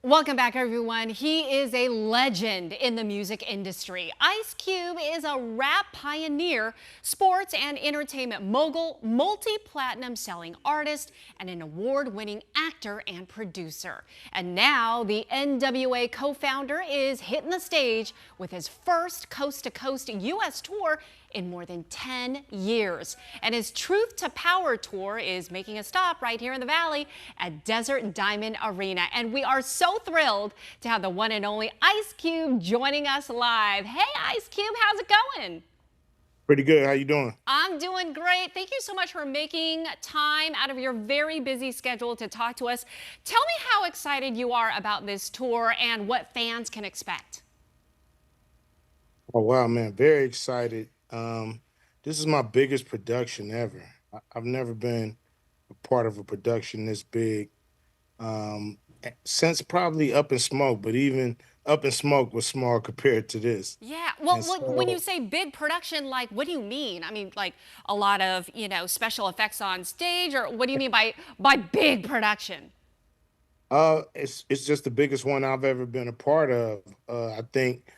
Welcome back, everyone. He is a legend in the music industry. Ice Cube is a rap pioneer, sports and entertainment mogul, multi-platinum selling artist, and an award-winning actor and producer. And now the NWA co-founder is hitting the stage with his first coast-to-coast U.S. tour in more than 10 years. And his Truth to Power tour is making a stop right here in the Valley at Desert Diamond Arena. And we are so thrilled to have the one and only Ice Cube joining us live. Hey, Ice Cube, how's it going? Pretty good. How you doing? I'm doing great. Thank you so much for making time out of your very busy schedule to talk to us. Tell me how excited you are about this tour and what fans can expect. Oh wow, man, very excited. This is my biggest production ever. I've never been a part of a production this big since probably Up in Smoke, but even Up in Smoke was small compared to this. Yeah, And well, when you so, say big production, like, what do you mean? I mean, like a lot of, special effects on stage, or what do you mean by big production? it's just the biggest one I've ever been a part of. I think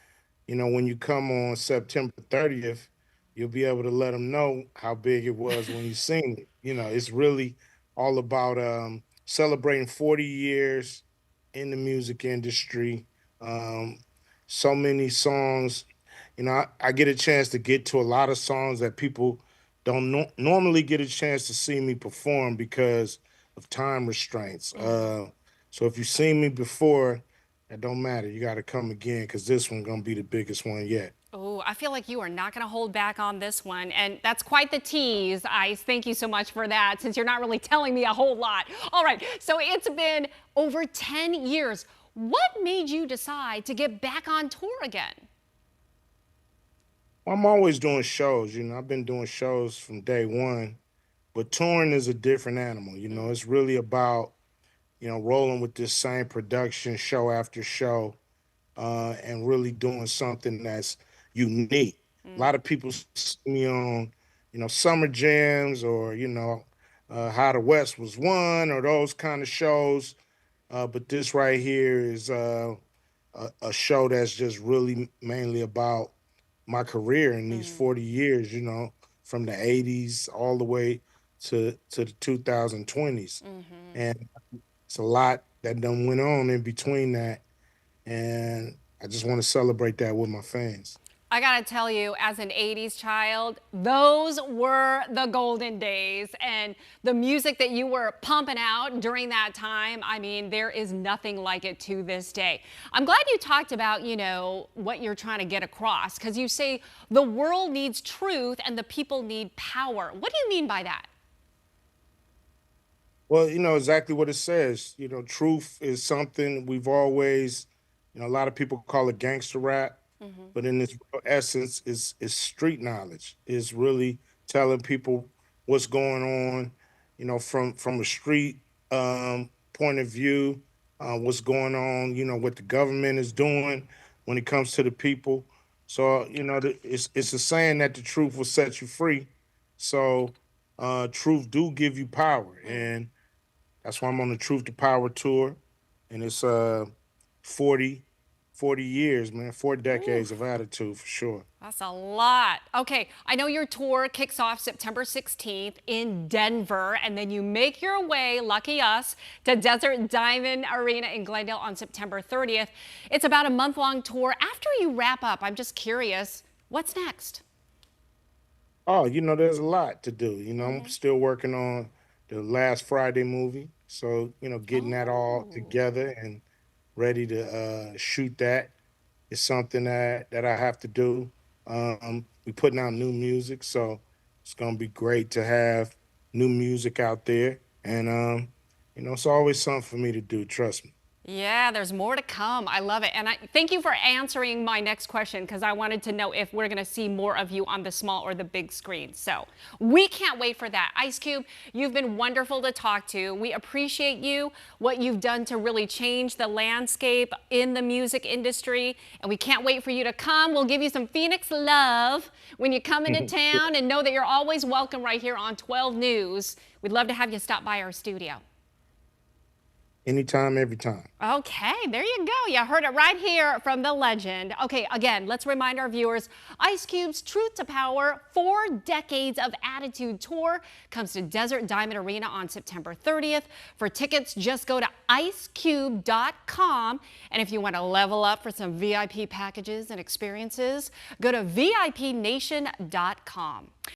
when you come on September 30th, you'll be able to let them know how big it was when you seen it. It's really all about celebrating 40 years in the music industry. Um, so many songs. I get a chance to get to a lot of songs that people don't normally get a chance to see me perform because of time restraints. So if you've seen me before, it don't matter. You got to come again because this one gonna be the biggest one yet. Oh, I feel like you are not going to hold back on this one. And that's quite the tease, Ice. Thank you so much for that, since you're not really telling me a whole lot. All right, so it's been over 10 years. What made you decide to get back on tour again? I'm always doing shows. I've been doing shows from day one, but touring is a different animal. It's really about rolling with this same production show after show, and really doing something that's unique. A lot of people see me on, summer jams or How the West Was Won or those kind of shows. But this right here is a show that's just really mainly about my career in these Mm. 40 years. From the 80s all the way to the 2020s, Hmm. and it's a lot that done went on in between that, and I just want to celebrate that with my fans. I gotta tell you, as an 80s child, those were the golden days. And the music that you were pumping out during that time, I mean, there is nothing like it to this day. I'm glad you talked about, what you're trying to get across, because you say the world needs truth and the people need power. What do you mean by that? Well, you know exactly what it says. Truth is something we've always, a lot of people call it gangster rap, Hmm. but in its real essence is street knowledge. Is really telling people what's going on, from a street point of view, what's going on, what the government is doing when it comes to the people. So, it's a saying that the truth will set you free. So, truth do give you power, and that's why I'm on the Truth to Power tour, and it's 40, 40 years, man, 4 decades of Oof. attitude for sure. That's a lot. Okay, I know your tour kicks off September 16th in Denver, and then you make your way, lucky us, to Desert Diamond Arena in Glendale on September 30th. It's about a month-long tour. After you wrap up, I'm just curious, what's next? Oh, there's a lot to do. I'm Hmm. still working on the Last Friday movie, so getting that all Oh. together and ready to shoot that is something that I have to do. We putting out new music, so it's gonna be great to have new music out there, and it's always something for me to do. Trust me. Yeah, there's more to come. I love it. And I thank you for answering my next question, because I wanted to know if we're going to see more of you on the small or the big screen. So we can't wait for that. Ice Cube, you've been wonderful to talk to. We appreciate you, what you've done to really change the landscape in the music industry. And we can't wait for you to come. We'll give you some Phoenix love when you come into town, and know that you're always welcome right here on 12 News. We'd love to have you stop by our studio. anytime, every time. Okay, there you go. You heard it right here from the legend. Okay, again, let's remind our viewers, Ice Cube's Truth to Power 4 Decades of Attitude Tour comes to Desert Diamond Arena on September 30th. For tickets, just go to icecube.com. And if you want to level up for some VIP packages and experiences, go to VIPnation.com.